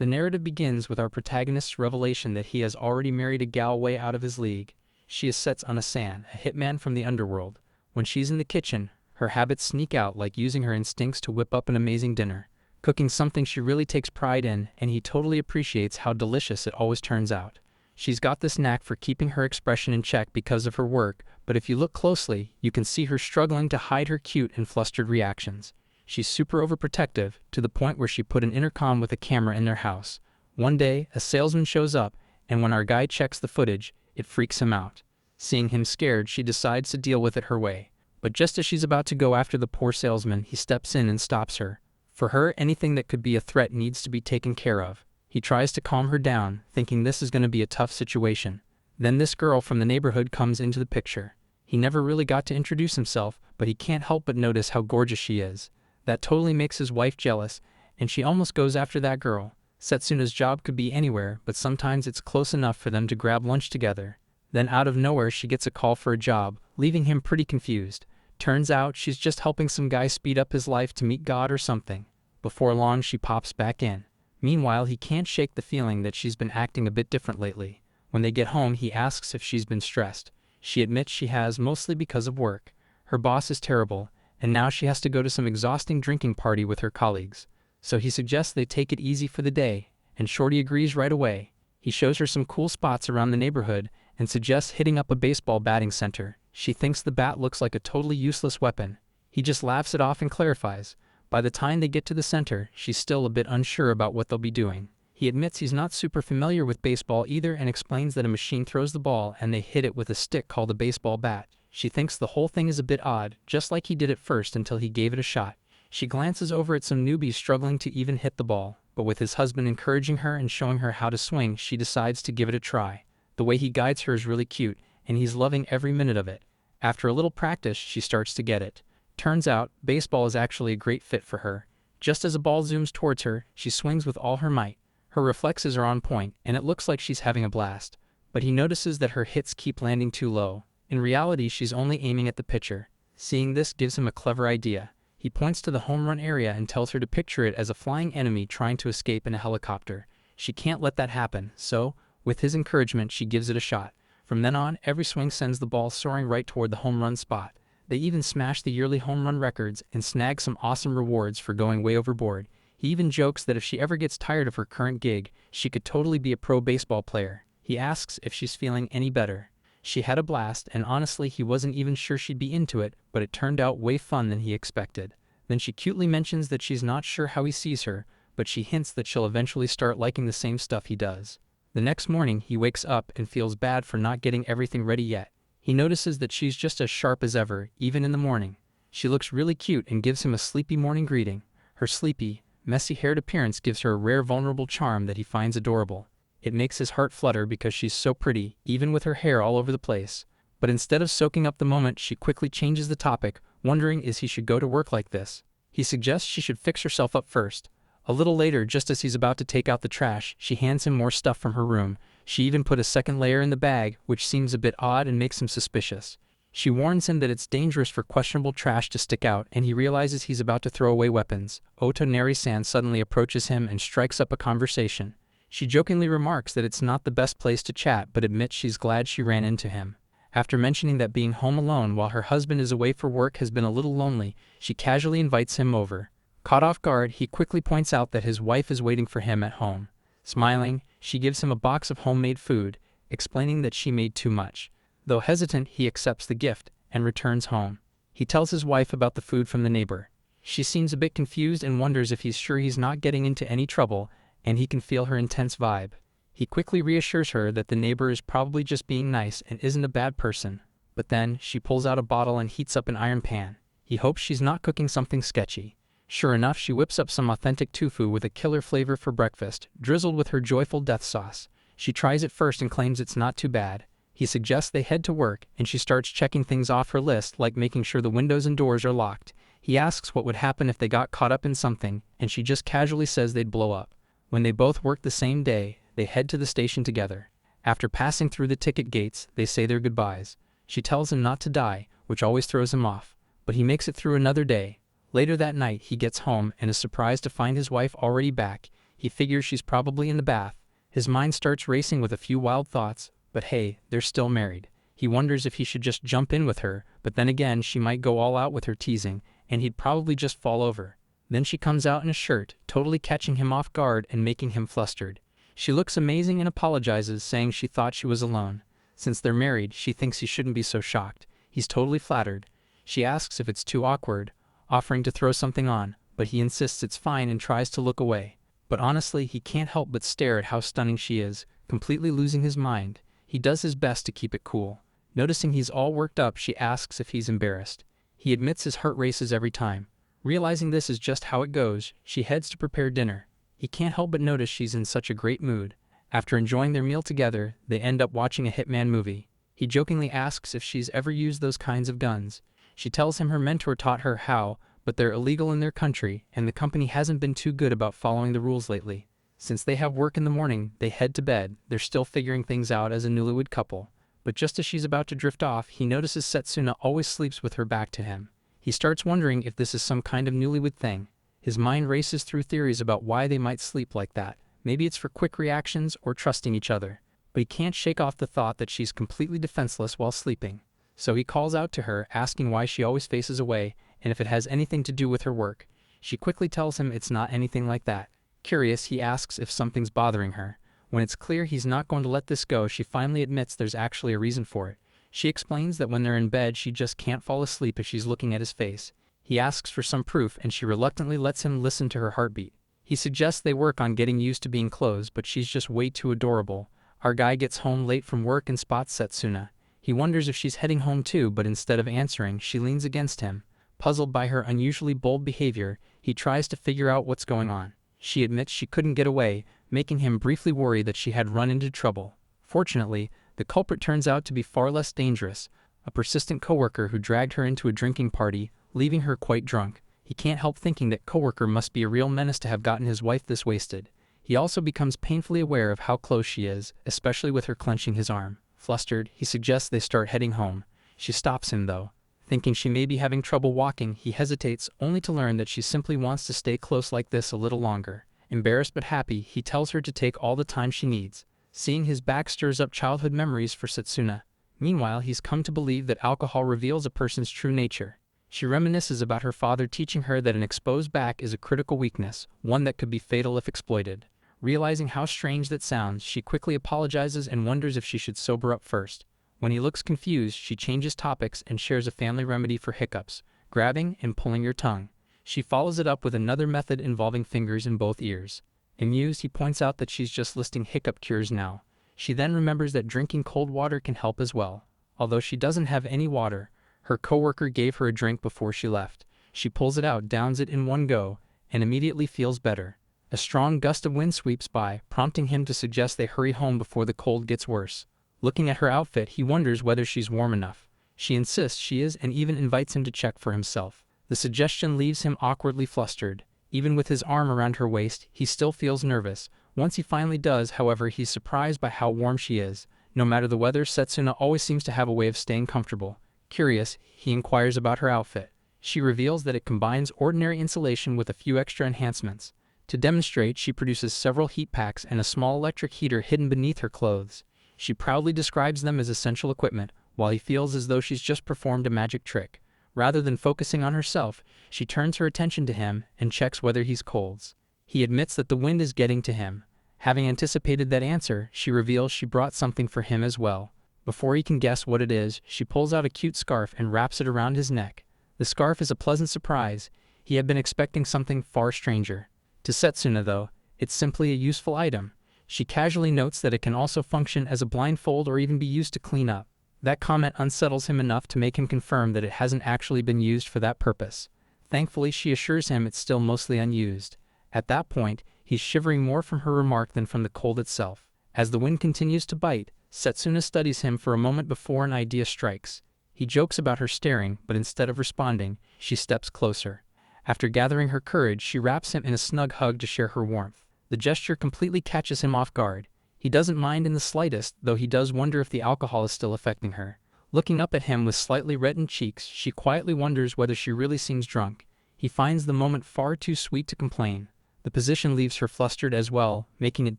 The narrative begins with our protagonist's revelation that he has already married a gal way out of his league. She is Setsuna-san, a hitman from the underworld. When she's in the kitchen, her habits sneak out, like using her instincts to whip up an amazing dinner, cooking something she really takes pride in, and he totally appreciates how delicious it always turns out. She's got this knack for keeping her expression in check because of her work, but if you look closely, you can see her struggling to hide her cute and flustered reactions. She's super overprotective, to the point where she put an intercom with a camera in their house. One day, a salesman shows up, and when our guy checks the footage, it freaks him out. Seeing him scared, she decides to deal with it her way. But just as she's about to go after the poor salesman, he steps in and stops her. For her, anything that could be a threat needs to be taken care of. He tries to calm her down, thinking this is going to be a tough situation. Then this girl from the neighborhood comes into the picture. He never really got to introduce himself, but he can't help but notice how gorgeous she is. That totally makes his wife jealous, and she almost goes after that girl. Setsuna's job could be anywhere, but sometimes it's close enough for them to grab lunch together. Then out of nowhere she gets a call for a job, leaving him pretty confused. Turns out she's just helping some guy speed up his life to meet God or something. Before long she pops back in. Meanwhile, he can't shake the feeling that she's been acting a bit different lately. When they get home, he asks if she's been stressed. She admits she has, mostly because of work. Her boss is terrible, and now she has to go to some exhausting drinking party with her colleagues. So he suggests they take it easy for the day, and Shorty agrees right away. He shows her some cool spots around the neighborhood and suggests hitting up a baseball batting center. She thinks the bat looks like a totally useless weapon. He just laughs it off and clarifies. By the time they get to the center, she's still a bit unsure about what they'll be doing. He admits he's not super familiar with baseball either and explains that a machine throws the ball and they hit it with a stick called a baseball bat. She thinks the whole thing is a bit odd, just like he did at first until he gave it a shot. She glances over at some newbies struggling to even hit the ball, but with his husband encouraging her and showing her how to swing, she decides to give it a try. The way he guides her is really cute, and he's loving every minute of it. After a little practice, she starts to get it. Turns out, baseball is actually a great fit for her. Just as a ball zooms towards her, she swings with all her might. Her reflexes are on point, and it looks like she's having a blast. But he notices that her hits keep landing too low. In reality, she's only aiming at the pitcher. Seeing this gives him a clever idea. He points to the home run area and tells her to picture it as a flying enemy trying to escape in a helicopter. She can't let that happen, so, with his encouragement, she gives it a shot. From then on, every swing sends the ball soaring right toward the home run spot. They even smash the yearly home run records and snag some awesome rewards for going way overboard. He even jokes that if she ever gets tired of her current gig, she could totally be a pro baseball player. He asks if she's feeling any better. She had a blast, and honestly he wasn't even sure she'd be into it, but it turned out way fun than he expected. Then she cutely mentions that she's not sure how he sees her, but she hints that she'll eventually start liking the same stuff he does. The next morning he wakes up and feels bad for not getting everything ready yet. He notices that she's just as sharp as ever, even in the morning. She looks really cute and gives him a sleepy morning greeting. Her sleepy, messy-haired appearance gives her a rare vulnerable charm that he finds adorable. It makes his heart flutter because she's so pretty, even with her hair all over the place. But instead of soaking up the moment, she quickly changes the topic, wondering if he should go to work like this. He suggests she should fix herself up first. A little later, just as he's about to take out the trash, she hands him more stuff from her room. She even put a second layer in the bag, which seems a bit odd and makes him suspicious. She warns him that it's dangerous for questionable trash to stick out, and he realizes he's about to throw away weapons. Marries-san suddenly approaches him and strikes up a conversation. She jokingly remarks that it's not the best place to chat, but admits she's glad she ran into him. After mentioning that being home alone while her husband is away for work has been a little lonely, she casually invites him over. Caught off guard, he quickly points out that his wife is waiting for him at home. Smiling, she gives him a box of homemade food, explaining that she made too much. Though hesitant, he accepts the gift and returns home. He tells his wife about the food from the neighbor. She seems a bit confused and wonders if he's sure he's not getting into any trouble, and he can feel her intense vibe. He quickly reassures her that the neighbor is probably just being nice and isn't a bad person. But then, she pulls out a bottle and heats up an iron pan. He hopes she's not cooking something sketchy. Sure enough, she whips up some authentic tofu with a killer flavor for breakfast, drizzled with her joyful death sauce. She tries it first and claims it's not too bad. He suggests they head to work, and she starts checking things off her list, like making sure the windows and doors are locked. He asks what would happen if they got caught up in something, and she just casually says they'd blow up. When they both work the same day, they head to the station together. After passing through the ticket gates, they say their goodbyes. She tells him not to die, which always throws him off, but he makes it through another day. Later that night, he gets home and is surprised to find his wife already back. He figures she's probably in the bath. His mind starts racing with a few wild thoughts, but hey, they're still married. He wonders if he should just jump in with her, but then again she might go all out with her teasing, and he'd probably just fall over. Then she comes out in a shirt, totally catching him off guard and making him flustered. She looks amazing and apologizes, saying she thought she was alone. Since they're married, she thinks he shouldn't be so shocked. He's totally flattered. She asks if it's too awkward, offering to throw something on, but he insists it's fine and tries to look away. But honestly, he can't help but stare at how stunning she is, completely losing his mind. He does his best to keep it cool. Noticing he's all worked up, she asks if he's embarrassed. He admits his heart races every time. Realizing this is just how it goes, she heads to prepare dinner. He can't help but notice she's in such a great mood. After enjoying their meal together, they end up watching a hitman movie. He jokingly asks if she's ever used those kinds of guns. She tells him her mentor taught her how, but they're illegal in their country, and the company hasn't been too good about following the rules lately. Since they have work in the morning, they head to bed. They're still figuring things out as a newlywed couple. But just as she's about to drift off, he notices Setsuna always sleeps with her back to him. He starts wondering if this is some kind of newlywed thing. His mind races through theories about why they might sleep like that. Maybe it's for quick reactions or trusting each other. But he can't shake off the thought that she's completely defenseless while sleeping. So he calls out to her, asking why she always faces away, and if it has anything to do with her work. She quickly tells him it's not anything like that. Curious, he asks if something's bothering her. When it's clear he's not going to let this go, she finally admits there's actually a reason for it. She explains that when they're in bed, she just can't fall asleep if she's looking at his face. He asks for some proof, and she reluctantly lets him listen to her heartbeat. He suggests they work on getting used to being close, but she's just way too adorable. Our guy gets home late from work and spots Setsuna. He wonders if she's heading home too, but instead of answering, she leans against him. Puzzled by her unusually bold behavior, he tries to figure out what's going on. She admits she couldn't get away, making him briefly worry that she had run into trouble. Fortunately, the culprit turns out to be far less dangerous, a persistent coworker who dragged her into a drinking party, leaving her quite drunk. He can't help thinking that coworker must be a real menace to have gotten his wife this wasted. He also becomes painfully aware of how close she is, especially with her clenching his arm. Flustered, he suggests they start heading home. She stops him though. Thinking she may be having trouble walking, he hesitates, only to learn that she simply wants to stay close like this a little longer. Embarrassed but happy, he tells her to take all the time she needs. Seeing his back stirs up childhood memories for Setsuna. Meanwhile, he's come to believe that alcohol reveals a person's true nature. She reminisces about her father teaching her that an exposed back is a critical weakness, one that could be fatal if exploited. Realizing how strange that sounds, she quickly apologizes and wonders if she should sober up first. When he looks confused, she changes topics and shares a family remedy for hiccups, grabbing and pulling your tongue. She follows it up with another method involving fingers in both ears. Amused, he points out that she's just listing hiccup cures now. She then remembers that drinking cold water can help as well. Although she doesn't have any water, her coworker gave her a drink before she left. She pulls it out, downs it in one go, and immediately feels better. A strong gust of wind sweeps by, prompting him to suggest they hurry home before the cold gets worse. Looking at her outfit, he wonders whether she's warm enough. She insists she is and even invites him to check for himself. The suggestion leaves him awkwardly flustered. Even with his arm around her waist, he still feels nervous. Once he finally does, however, he's surprised by how warm she is. No matter the weather, Setsuna always seems to have a way of staying comfortable. Curious, he inquires about her outfit. She reveals that it combines ordinary insulation with a few extra enhancements. To demonstrate, she produces several heat packs and a small electric heater hidden beneath her clothes. She proudly describes them as essential equipment, while he feels as though she's just performed a magic trick. Rather than focusing on herself, she turns her attention to him and checks whether he's cold. He admits that the wind is getting to him. Having anticipated that answer, she reveals she brought something for him as well. Before he can guess what it is, she pulls out a cute scarf and wraps it around his neck. The scarf is a pleasant surprise. He had been expecting something far stranger. To Setsuna, though, it's simply a useful item. She casually notes that it can also function as a blindfold or even be used to clean up. That comment unsettles him enough to make him confirm that it hasn't actually been used for that purpose. Thankfully, she assures him it's still mostly unused. At that point, he's shivering more from her remark than from the cold itself. As the wind continues to bite, Setsuna studies him for a moment before an idea strikes. He jokes about her staring, but instead of responding, she steps closer. After gathering her courage, she wraps him in a snug hug to share her warmth. The gesture completely catches him off guard. He doesn't mind in the slightest, though he does wonder if the alcohol is still affecting her. Looking up at him with slightly reddened cheeks, she quietly wonders whether she really seems drunk. He finds the moment far too sweet to complain. The position leaves her flustered as well, making it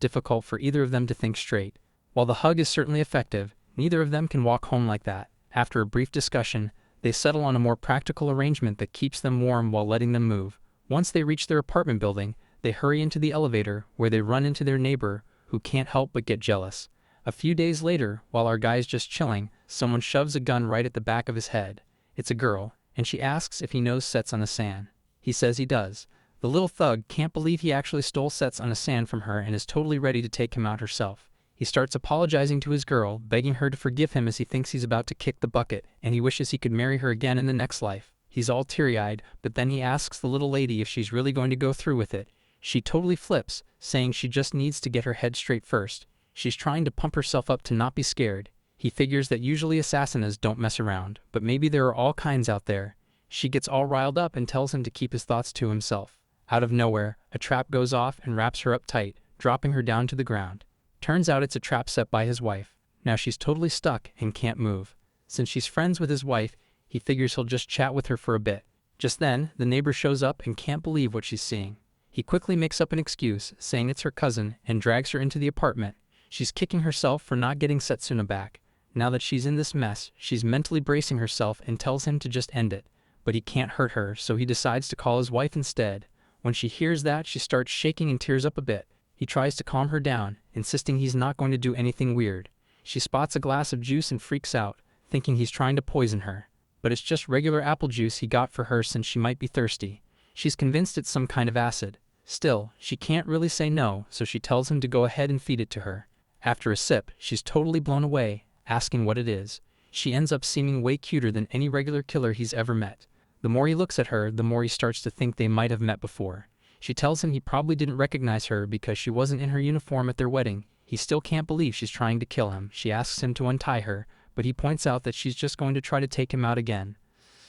difficult for either of them to think straight. While the hug is certainly effective, neither of them can walk home like that. After a brief discussion, they settle on a more practical arrangement that keeps them warm while letting them move. Once they reach their apartment building, they hurry into the elevator, where they run into their neighbor, who can't help but get jealous. A few days later, while our guy's just chilling, someone shoves a gun right at the back of his head. It's a girl, and she asks if he knows Setsuna-san. He says he does. The little thug can't believe he actually stole Setsuna-san from her and is totally ready to take him out herself. He starts apologizing to his girl, begging her to forgive him as he thinks he's about to kick the bucket, and he wishes he could marry her again in the next life. He's all teary-eyed, but then he asks the little lady if she's really going to go through with it. She totally flips, saying she just needs to get her head straight first. She's trying to pump herself up to not be scared. He figures that usually assassinas don't mess around, but maybe there are all kinds out there. She gets all riled up and tells him to keep his thoughts to himself. Out of nowhere, a trap goes off and wraps her up tight, dropping her down to the ground. Turns out it's a trap set by his wife. Now she's totally stuck and can't move. Since she's friends with his wife, he figures he'll just chat with her for a bit. Just then, the neighbor shows up and can't believe what she's seeing. He quickly makes up an excuse, saying it's her cousin, and drags her into the apartment. She's kicking herself for not getting Setsuna back. Now that she's in this mess, she's mentally bracing herself and tells him to just end it. But he can't hurt her, so he decides to call his wife instead. When she hears that, she starts shaking and tears up a bit. He tries to calm her down, insisting he's not going to do anything weird. She spots a glass of juice and freaks out, thinking he's trying to poison her. But it's just regular apple juice he got for her since she might be thirsty. She's convinced it's some kind of acid. Still, she can't really say no, so she tells him to go ahead and feed it to her. After a sip, she's totally blown away, asking what it is. She ends up seeming way cuter than any regular killer he's ever met. The more he looks at her, the more he starts to think they might have met before. She tells him he probably didn't recognize her because she wasn't in her uniform at their wedding. He still can't believe she's trying to kill him. She asks him to untie her, but he points out that she's just going to try to take him out again.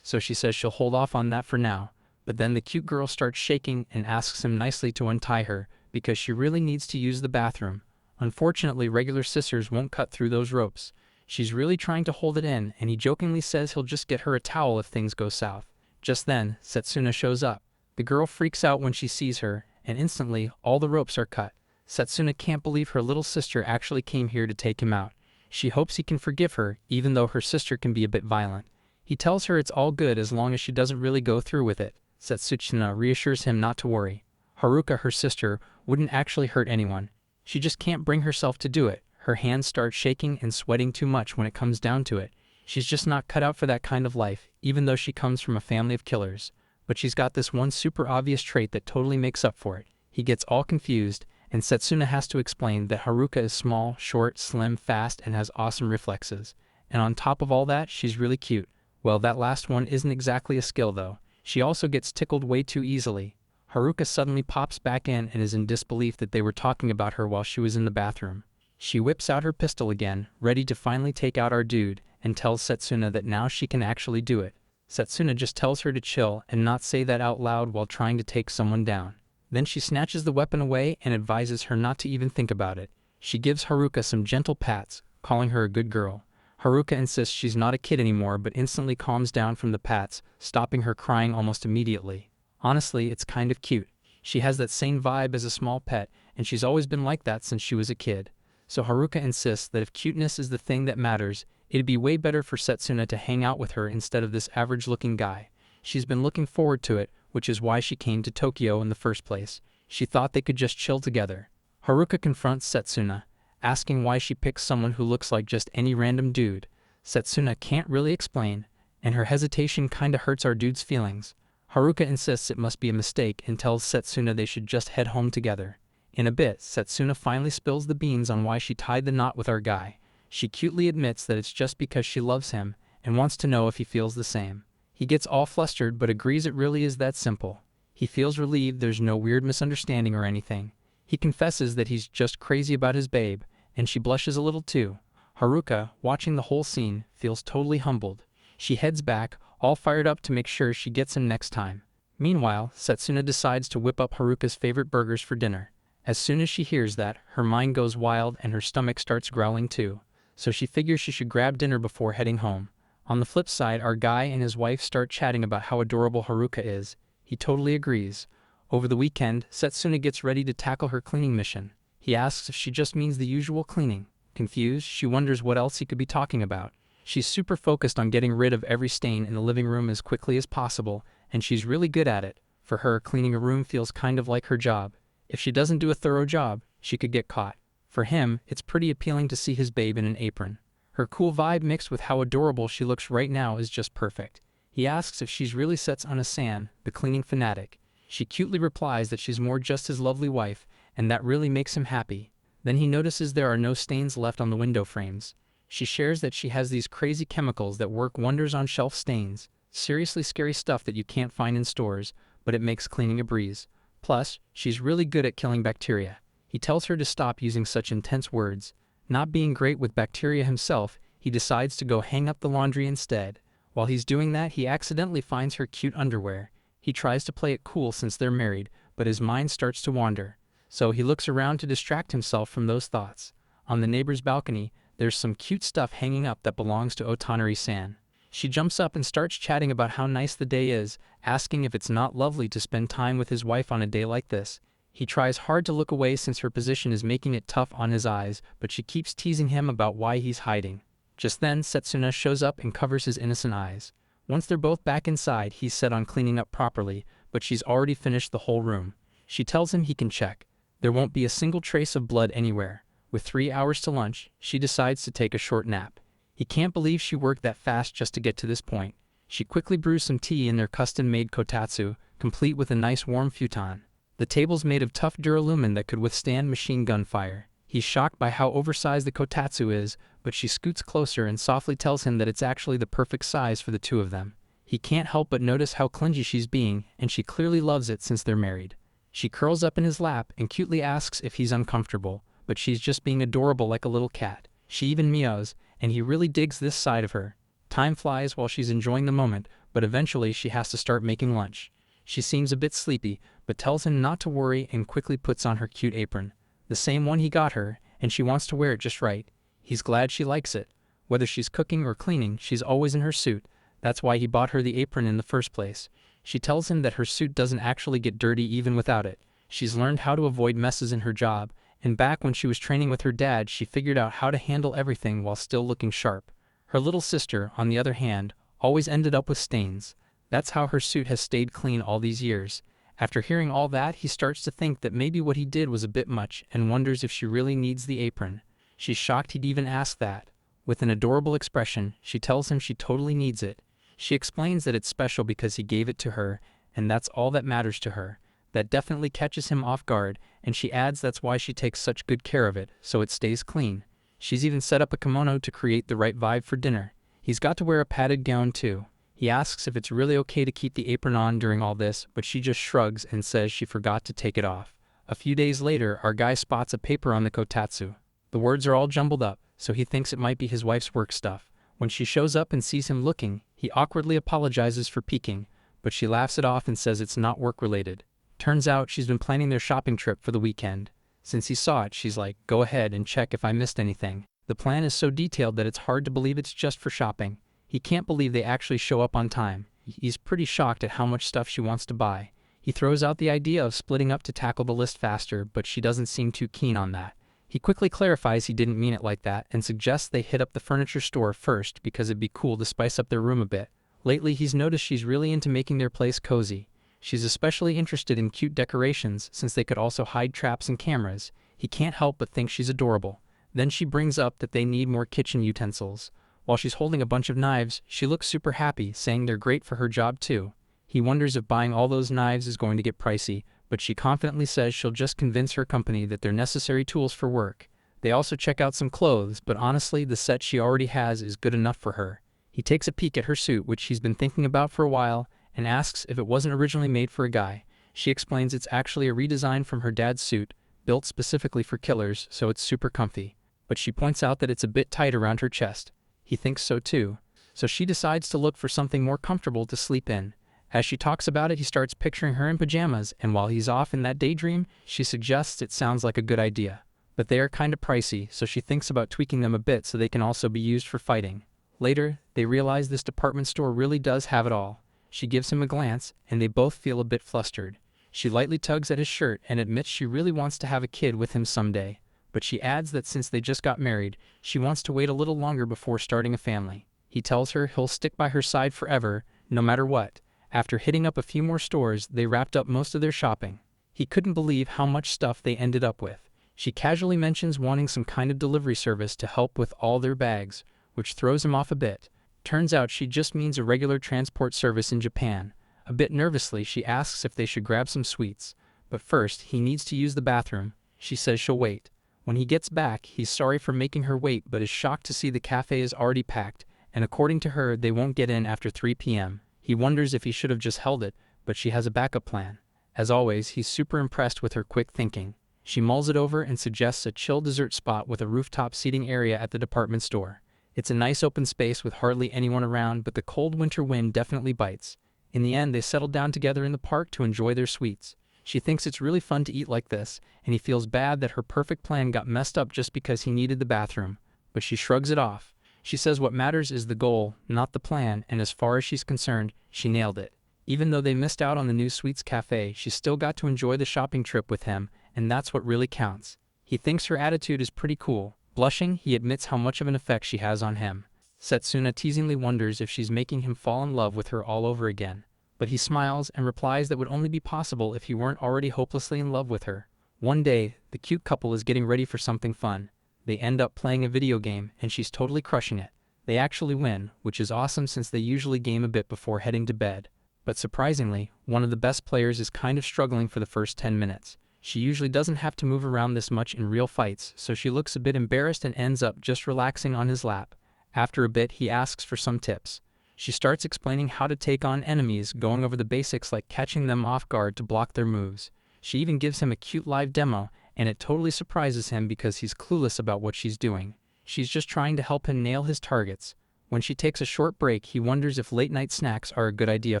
So she says she'll hold off on that for now. But then the cute girl starts shaking and asks him nicely to untie her because she really needs to use the bathroom. Unfortunately, regular scissors won't cut through those ropes. She's really trying to hold it in, and he jokingly says he'll just get her a towel if things go south. Just then, Setsuna shows up. The girl freaks out when she sees her, and instantly, all the ropes are cut. Setsuna can't believe her little sister actually came here to take him out. She hopes he can forgive her, even though her sister can be a bit violent. He tells her it's all good as long as she doesn't really go through with it. Setsuna reassures him not to worry. Haruka, her sister, wouldn't actually hurt anyone. She just can't bring herself to do it. Her hands start shaking and sweating too much when it comes down to it. She's just not cut out for that kind of life, even though she comes from a family of killers. But she's got this one super obvious trait that totally makes up for it. He gets all confused, and Setsuna has to explain that Haruka is small, short, slim, fast, and has awesome reflexes. And on top of all that, she's really cute. Well, that last one isn't exactly a skill though. She also gets tickled way too easily. Haruka suddenly pops back in and is in disbelief that they were talking about her while she was in the bathroom. She whips out her pistol again, ready to finally take out our dude, and tells Setsuna that now she can actually do it. Setsuna just tells her to chill and not say that out loud while trying to take someone down. Then she snatches the weapon away and advises her not to even think about it. She gives Haruka some gentle pats, calling her a good girl. Haruka insists she's not a kid anymore but instantly calms down from the pats, stopping her crying almost immediately. Honestly, it's kind of cute. She has that same vibe as a small pet, and she's always been like that since she was a kid. So Haruka insists that if cuteness is the thing that matters, it'd be way better for Setsuna to hang out with her instead of this average-looking guy. She's been looking forward to it, which is why she came to Tokyo in the first place. She thought they could just chill together. Haruka confronts Setsuna, asking why she picks someone who looks like just any random dude. Setsuna can't really explain, and her hesitation kinda hurts our dude's feelings. Haruka insists it must be a mistake and tells Setsuna they should just head home together. In a bit, Setsuna finally spills the beans on why she tied the knot with our guy. She cutely admits that it's just because she loves him and wants to know if he feels the same. He gets all flustered but agrees it really is that simple. He feels relieved there's no weird misunderstanding or anything. He confesses that he's just crazy about his babe, and she blushes a little too. Haruka, watching the whole scene, feels totally humbled. She heads back, all fired up to make sure she gets him next time. Meanwhile, Setsuna decides to whip up Haruka's favorite burgers for dinner. As soon as she hears that, her mind goes wild and her stomach starts growling too. So she figures she should grab dinner before heading home. On the flip side, our guy and his wife start chatting about how adorable Haruka is. He totally agrees. Over the weekend, Setsuna gets ready to tackle her cleaning mission. He asks if she just means the usual cleaning. Confused, she wonders what else he could be talking about. She's super focused on getting rid of every stain in the living room as quickly as possible, and she's really good at it. For her, cleaning a room feels kind of like her job. If she doesn't do a thorough job, she could get caught. For him, it's pretty appealing to see his babe in an apron. Her cool vibe mixed with how adorable she looks right now is just perfect. He asks if she's really Setsuna-san, the cleaning fanatic. She cutely replies that she's more just his lovely wife, and that really makes him happy. Then he notices there are no stains left on the window frames. She shares that she has these crazy chemicals that work wonders on shelf stains. Seriously scary stuff that you can't find in stores, but it makes cleaning a breeze. Plus, she's really good at killing bacteria. He tells her to stop using such intense words. Not being great with bacteria himself, he decides to go hang up the laundry instead. While he's doing that, he accidentally finds her cute underwear. He tries to play it cool since they're married, but his mind starts to wander. So he looks around to distract himself from those thoughts. On the neighbor's balcony, there's some cute stuff hanging up that belongs to Otanari-san. She jumps up and starts chatting about how nice the day is, asking if it's not lovely to spend time with his wife on a day like this. He tries hard to look away since her position is making it tough on his eyes, but she keeps teasing him about why he's hiding. Just then, Setsuna shows up and covers his innocent eyes. Once they're both back inside, he's set on cleaning up properly, but she's already finished the whole room. She tells him he can check. There won't be a single trace of blood anywhere. With 3 hours to lunch, she decides to take a short nap. He can't believe she worked that fast just to get to this point. She quickly brews some tea in their custom-made kotatsu, complete with a nice warm futon. The table's made of tough duralumin that could withstand machine gun fire. He's shocked by how oversized the kotatsu is, but she scoots closer and softly tells him that it's actually the perfect size for the two of them. He can't help but notice how clingy she's being, and she clearly loves it since they're married. She curls up in his lap and cutely asks if he's uncomfortable, but she's just being adorable like a little cat. She even meows, and he really digs this side of her. Time flies while she's enjoying the moment, but eventually she has to start making lunch. She seems a bit sleepy, but tells him not to worry and quickly puts on her cute apron. The same one he got her, and she wants to wear it just right. He's glad she likes it. Whether she's cooking or cleaning, she's always in her suit. That's why he bought her the apron in the first place. She tells him that her suit doesn't actually get dirty even without it. She's learned how to avoid messes in her job, and back when she was training with her dad, she figured out how to handle everything while still looking sharp. Her little sister, on the other hand, always ended up with stains. That's how her suit has stayed clean all these years. After hearing all that, he starts to think that maybe what he did was a bit much and wonders if she really needs the apron. She's shocked he'd even ask that. With an adorable expression, she tells him she totally needs it. She explains that it's special because he gave it to her, and that's all that matters to her. That definitely catches him off guard, and she adds that's why she takes such good care of it, so it stays clean. She's even set up a kimono to create the right vibe for dinner. He's got to wear a padded gown too. He asks if it's really okay to keep the apron on during all this, but she just shrugs and says she forgot to take it off. A few days later, our guy spots a paper on the kotatsu. The words are all jumbled up, so he thinks it might be his wife's work stuff. When she shows up and sees him looking, he awkwardly apologizes for peeking, but she laughs it off and says it's not work-related. Turns out she's been planning their shopping trip for the weekend. Since he saw it, she's like, "Go ahead and check if I missed anything." The plan is so detailed that it's hard to believe it's just for shopping. He can't believe they actually show up on time. He's pretty shocked at how much stuff she wants to buy. He throws out the idea of splitting up to tackle the list faster, but she doesn't seem too keen on that. He quickly clarifies he didn't mean it like that and suggests they hit up the furniture store first because it'd be cool to spice up their room a bit. Lately, he's noticed she's really into making their place cozy. She's especially interested in cute decorations since they could also hide traps and cameras. He can't help but think she's adorable. Then she brings up that they need more kitchen utensils. While she's holding a bunch of knives, she looks super happy, saying they're great for her job too. He wonders if buying all those knives is going to get pricey, but she confidently says she'll just convince her company that they're necessary tools for work. They also check out some clothes, but honestly, the set she already has is good enough for her. He takes a peek at her suit, which he's been thinking about for a while, and asks if it wasn't originally made for a guy. She explains it's actually a redesign from her dad's suit, built specifically for killers, so it's super comfy. But she points out that it's a bit tight around her chest. He thinks so too. So she decides to look for something more comfortable to sleep in. As she talks about it, he starts picturing her in pajamas, and while he's off in that daydream, she suggests it sounds like a good idea. But they are kinda pricey, so she thinks about tweaking them a bit so they can also be used for fighting. Later, they realize this department store really does have it all. She gives him a glance, and they both feel a bit flustered. She lightly tugs at his shirt and admits she really wants to have a kid with him someday, but she adds that since they just got married, she wants to wait a little longer before starting a family. He tells her he'll stick by her side forever, no matter what. After hitting up a few more stores, they wrapped up most of their shopping. He couldn't believe how much stuff they ended up with. She casually mentions wanting some kind of delivery service to help with all their bags, which throws him off a bit. Turns out she just means a regular transport service in Japan. A bit nervously, she asks if they should grab some sweets. But first, he needs to use the bathroom. She says she'll wait. When he gets back, he's sorry for making her wait but is shocked to see the cafe is already packed, and according to her, they won't get in after 3 p.m. He wonders if he should have just held it, but she has a backup plan. As always, he's super impressed with her quick thinking. She mulls it over and suggests a chill dessert spot with a rooftop seating area at the department store. It's a nice open space with hardly anyone around, but the cold winter wind definitely bites. In the end, they settle down together in the park to enjoy their sweets. She thinks it's really fun to eat like this, and he feels bad that her perfect plan got messed up just because he needed the bathroom. But she shrugs it off. She says what matters is the goal, not the plan, and as far as she's concerned, she nailed it. Even though they missed out on the new Sweets Cafe, she still got to enjoy the shopping trip with him, and that's what really counts. He thinks her attitude is pretty cool. Blushing, he admits how much of an effect she has on him. Setsuna teasingly wonders if she's making him fall in love with her all over again. But he smiles and replies that would only be possible if he weren't already hopelessly in love with her. One day, the cute couple is getting ready for something fun. They end up playing a video game, and she's totally crushing it. They actually win, which is awesome since they usually game a bit before heading to bed. But surprisingly, one of the best players is kind of struggling for the first 10 minutes. She usually doesn't have to move around this much in real fights, so she looks a bit embarrassed and ends up just relaxing on his lap. After a bit, he asks for some tips. She starts explaining how to take on enemies, going over the basics like catching them off guard to block their moves. She even gives him a cute live demo, and it totally surprises him because he's clueless about what she's doing. She's just trying to help him nail his targets. When she takes a short break, he wonders if late-night snacks are a good idea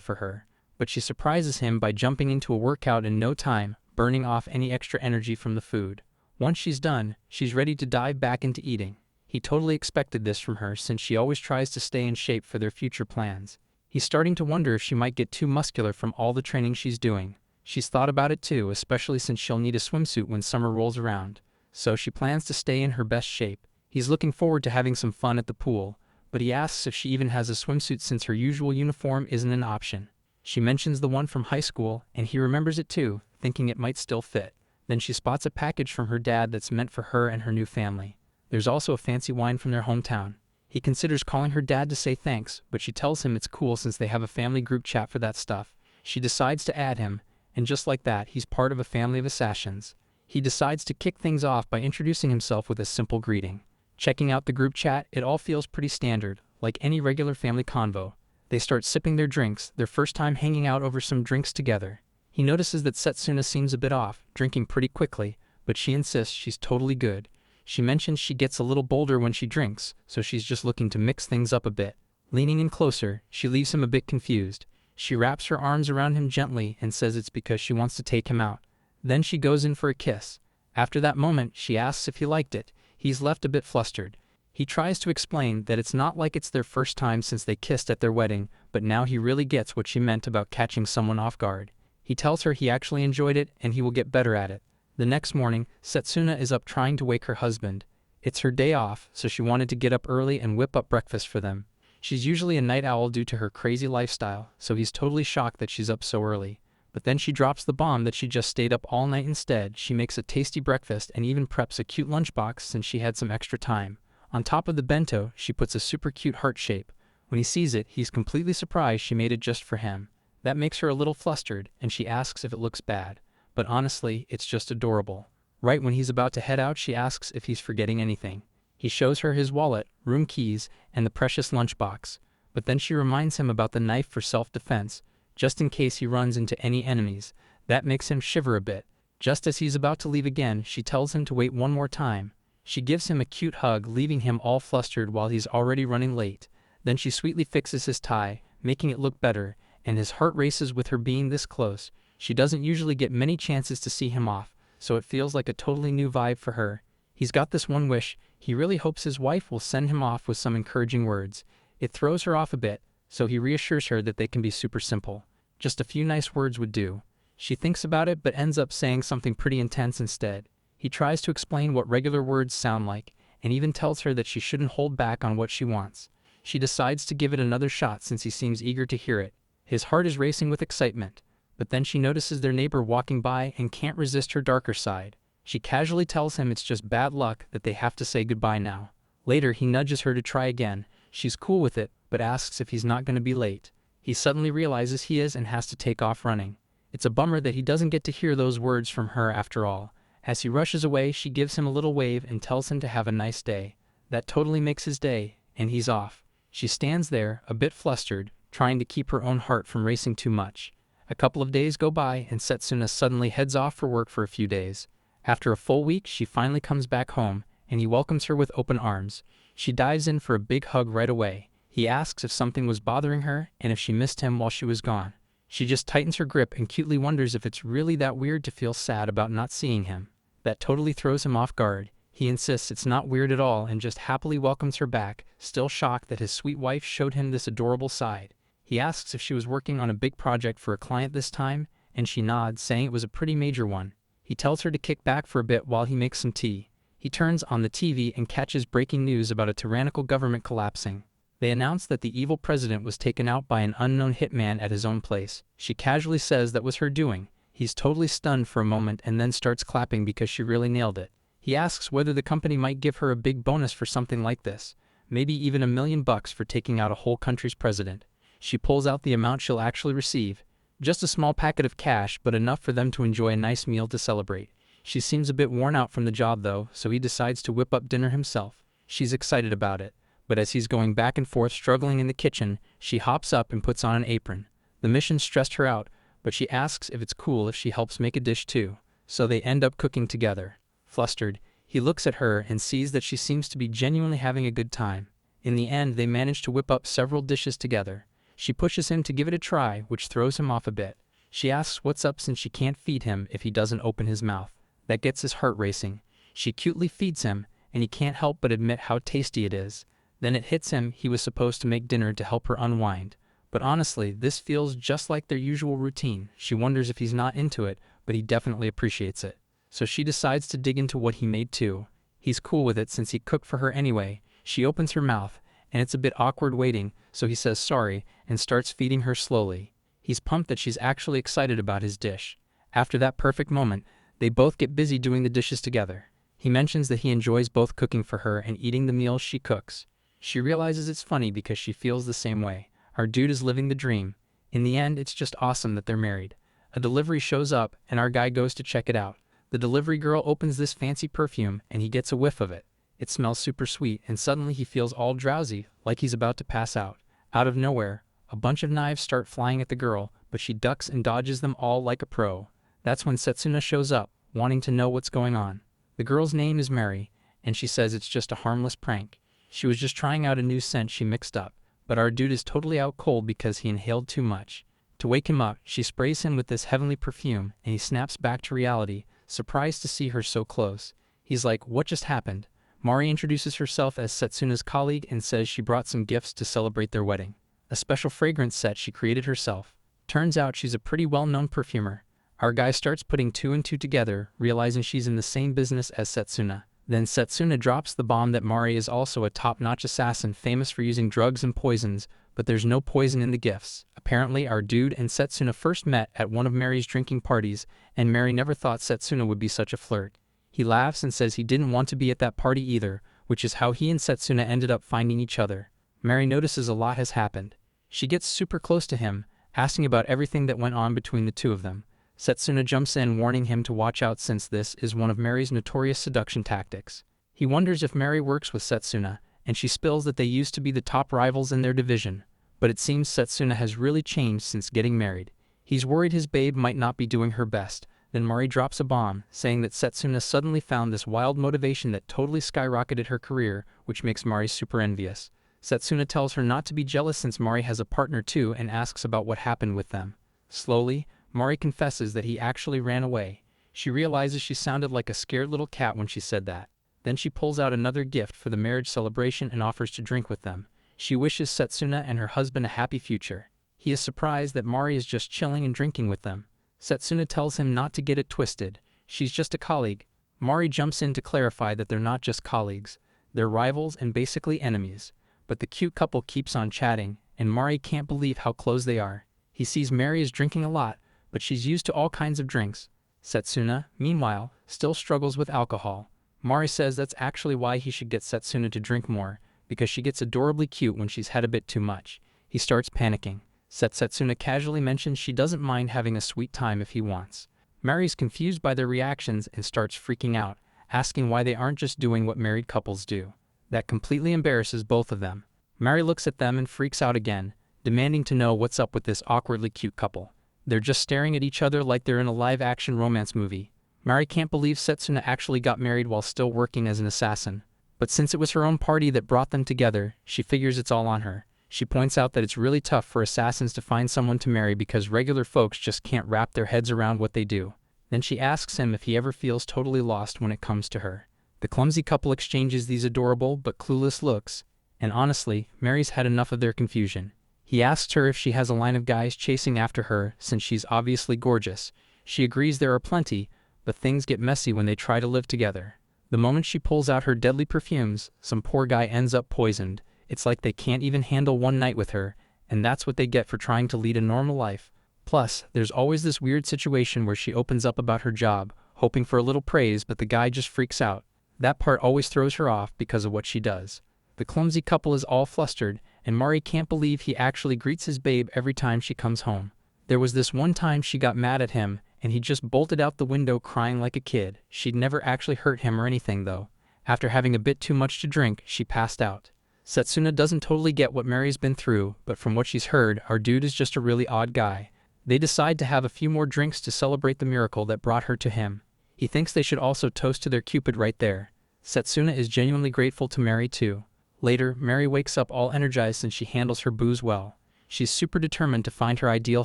for her. But she surprises him by jumping into a workout in no time, burning off any extra energy from the food. Once she's done, she's ready to dive back into eating. He totally expected this from her since she always tries to stay in shape for their future plans. He's starting to wonder if she might get too muscular from all the training she's doing. She's thought about it too, especially since she'll need a swimsuit when summer rolls around. So she plans to stay in her best shape. He's looking forward to having some fun at the pool, but he asks if she even has a swimsuit since her usual uniform isn't an option. She mentions the one from high school, and he remembers it too, thinking it might still fit. Then she spots a package from her dad that's meant for her and her new family. There's also a fancy wine from their hometown. He considers calling her dad to say thanks, but she tells him it's cool since they have a family group chat for that stuff. She decides to add him, and just like that, he's part of a family of assassins. He decides to kick things off by introducing himself with a simple greeting. Checking out the group chat, it all feels pretty standard, like any regular family convo. They start sipping their drinks, their first time hanging out over some drinks together. He notices that Setsuna seems a bit off, drinking pretty quickly, but she insists she's totally good. She mentions she gets a little bolder when she drinks, so she's just looking to mix things up a bit. Leaning in closer, she leaves him a bit confused. She wraps her arms around him gently and says it's because she wants to take him out. Then she goes in for a kiss. After that moment, she asks if he liked it. He's left a bit flustered. He tries to explain that it's not like it's their first time since they kissed at their wedding, but now he really gets what she meant about catching someone off guard. He tells her he actually enjoyed it and he will get better at it. The next morning, Setsuna is up trying to wake her husband. It's her day off, so she wanted to get up early and whip up breakfast for them. She's usually a night owl due to her crazy lifestyle, so he's totally shocked that she's up so early. But then she drops the bomb that she just stayed up all night instead. She makes a tasty breakfast and even preps a cute lunchbox since she had some extra time. On top of the bento, she puts a super cute heart shape. When he sees it, he's completely surprised she made it just for him. That makes her a little flustered, and she asks if it looks bad. But honestly, it's just adorable. Right when he's about to head out, she asks if he's forgetting anything. He shows her his wallet, room keys, and the precious lunchbox. But then she reminds him about the knife for self-defense, just in case he runs into any enemies. That makes him shiver a bit. Just as he's about to leave again, she tells him to wait one more time. She gives him a cute hug, leaving him all flustered while he's already running late. Then she sweetly fixes his tie, making it look better, and his heart races with her being this close. She doesn't usually get many chances to see him off, so it feels like a totally new vibe for her. He's got this one wish. He really hopes his wife will send him off with some encouraging words. It throws her off a bit, so he reassures her that they can be super simple. Just a few nice words would do. She thinks about it but ends up saying something pretty intense instead. He tries to explain what regular words sound like, and even tells her that she shouldn't hold back on what she wants. She decides to give it another shot since he seems eager to hear it. His heart is racing with excitement, but then she notices their neighbor walking by and can't resist her darker side. She casually tells him it's just bad luck that they have to say goodbye now. Later, he nudges her to try again. She's cool with it, but asks if he's not going to be late. He suddenly realizes he is and has to take off running. It's a bummer that he doesn't get to hear those words from her after all. As he rushes away, she gives him a little wave and tells him to have a nice day. That totally makes his day, and he's off. She stands there, a bit flustered, trying to keep her own heart from racing too much. A couple of days go by, and Setsuna suddenly heads off for work for a few days. After a full week, she finally comes back home, and he welcomes her with open arms. She dives in for a big hug right away. He asks if something was bothering her, and if she missed him while she was gone. She just tightens her grip and cutely wonders if it's really that weird to feel sad about not seeing him. That totally throws him off guard. He insists it's not weird at all and just happily welcomes her back, still shocked that his sweet wife showed him this adorable side. He asks if she was working on a big project for a client this time, and she nods, saying it was a pretty major one. He tells her to kick back for a bit while he makes some tea. He turns on the TV and catches breaking news about a tyrannical government collapsing. They announce that the evil president was taken out by an unknown hitman at his own place. She casually says that was her doing. He's totally stunned for a moment and then starts clapping because she really nailed it. He asks whether the company might give her a big bonus for something like this, maybe even $1 million for taking out a whole country's president. She pulls out the amount she'll actually receive. Just a small packet of cash, but enough for them to enjoy a nice meal to celebrate. She seems a bit worn out from the job though, so he decides to whip up dinner himself. She's excited about it, but as he's going back and forth struggling in the kitchen, she hops up and puts on an apron. The mission stressed her out, but she asks if it's cool if she helps make a dish too, so they end up cooking together. Flustered, he looks at her and sees that she seems to be genuinely having a good time. In the end, they manage to whip up several dishes together. She pushes him to give it a try, which throws him off a bit. She asks what's up since she can't feed him if he doesn't open his mouth. That gets his heart racing. She cutely feeds him, and he can't help but admit how tasty it is. Then it hits him he was supposed to make dinner to help her unwind. But honestly, this feels just like their usual routine. She wonders if he's not into it, but he definitely appreciates it. So she decides to dig into what he made too. He's cool with it since he cooked for her anyway. She opens her mouth, and it's a bit awkward waiting, so he says sorry and starts feeding her slowly. He's pumped that she's actually excited about his dish. After that perfect moment, they both get busy doing the dishes together. He mentions that he enjoys both cooking for her and eating the meals she cooks. She realizes it's funny because she feels the same way. Our dude is living the dream. In the end, it's just awesome that they're married. A delivery shows up, and our guy goes to check it out. The delivery girl opens this fancy perfume, and he gets a whiff of it. It smells super sweet, and suddenly he feels all drowsy, like he's about to pass out. Out of nowhere, a bunch of knives start flying at the girl, but she ducks and dodges them all like a pro. That's when Setsuna shows up, wanting to know what's going on. The girl's name is Mary, and she says it's just a harmless prank. She was just trying out a new scent she mixed up, but our dude is totally out cold because he inhaled too much. To wake him up, she sprays him with this heavenly perfume, and he snaps back to reality, surprised to see her so close. He's like, what just happened? Mari introduces herself as Setsuna's colleague and says she brought some gifts to celebrate their wedding. A special fragrance set she created herself. Turns out she's a pretty well-known perfumer. Our guy starts putting two and two together, realizing she's in the same business as Setsuna. Then Setsuna drops the bomb that Mari is also a top-notch assassin famous for using drugs and poisons, but there's no poison in the gifts. Apparently, our dude and Setsuna first met at one of Mari's drinking parties, and Mari never thought Setsuna would be such a flirt. He laughs and says he didn't want to be at that party either, which is how he and Setsuna ended up finding each other. Mari notices a lot has happened. She gets super close to him, asking about everything that went on between the two of them. Setsuna jumps in, warning him to watch out since this is one of Mari's notorious seduction tactics. He wonders if Mari works with Setsuna, and she spills that they used to be the top rivals in their division. But it seems Setsuna has really changed since getting married. He's worried his babe might not be doing her best. Then Mari drops a bomb, saying that Setsuna suddenly found this wild motivation that totally skyrocketed her career, which makes Mari super envious. Setsuna tells her not to be jealous since Mari has a partner too and asks about what happened with them. Slowly, Mari confesses that he actually ran away. She realizes she sounded like a scared little cat when she said that. Then she pulls out another gift for the marriage celebration and offers to drink with them. She wishes Setsuna and her husband a happy future. He is surprised that Mari is just chilling and drinking with them. Setsuna tells him not to get it twisted. She's just a colleague. Mari jumps in to clarify that they're not just colleagues. They're rivals and basically enemies. But the cute couple keeps on chatting, and Mari can't believe how close they are. He sees Mary is drinking a lot, but she's used to all kinds of drinks. Setsuna, meanwhile, still struggles with alcohol. Mari says that's actually why he should get Setsuna to drink more, because she gets adorably cute when she's had a bit too much. He starts panicking. Setsuna casually mentions she doesn't mind having a sweet time if he wants. Mary's confused by their reactions and starts freaking out, asking why they aren't just doing what married couples do. That completely embarrasses both of them. Mary looks at them and freaks out again, demanding to know what's up with this awkwardly cute couple. They're just staring at each other like they're in a live-action romance movie. Mary can't believe Setsuna actually got married while still working as an assassin. But since it was her own party that brought them together, she figures it's all on her. She points out that it's really tough for assassins to find someone to marry because regular folks just can't wrap their heads around what they do. Then she asks him if he ever feels totally lost when it comes to her. The clumsy couple exchanges these adorable but clueless looks, and honestly, Mary's had enough of their confusion. He asks her if she has a line of guys chasing after her since she's obviously gorgeous. She agrees there are plenty, but things get messy when they try to live together. The moment she pulls out her deadly perfumes, some poor guy ends up poisoned. It's like they can't even handle one night with her, and that's what they get for trying to lead a normal life. Plus, there's always this weird situation where she opens up about her job, hoping for a little praise, but the guy just freaks out. That part always throws her off because of what she does. The clumsy couple is all flustered, and Mari can't believe he actually greets his babe every time she comes home. There was this one time she got mad at him, and he just bolted out the window crying like a kid. She'd never actually hurt him or anything though. After having a bit too much to drink, she passed out. Setsuna doesn't totally get what Mary's been through, but from what she's heard, our dude is just a really odd guy. They decide to have a few more drinks to celebrate the miracle that brought her to him. He thinks they should also toast to their Cupid right there. Setsuna is genuinely grateful to Mary too. Later, Mary wakes up all energized and she handles her booze well. She's super determined to find her ideal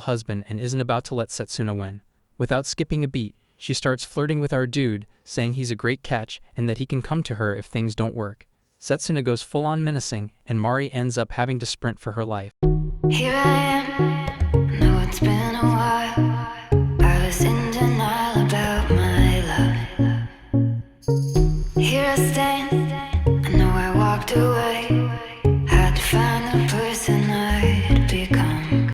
husband and isn't about to let Setsuna win. Without skipping a beat, she starts flirting with our dude, saying he's a great catch and that he can come to her if things don't work. Setsuna goes full-on menacing, and Mari ends up having to sprint for her life. Here I am.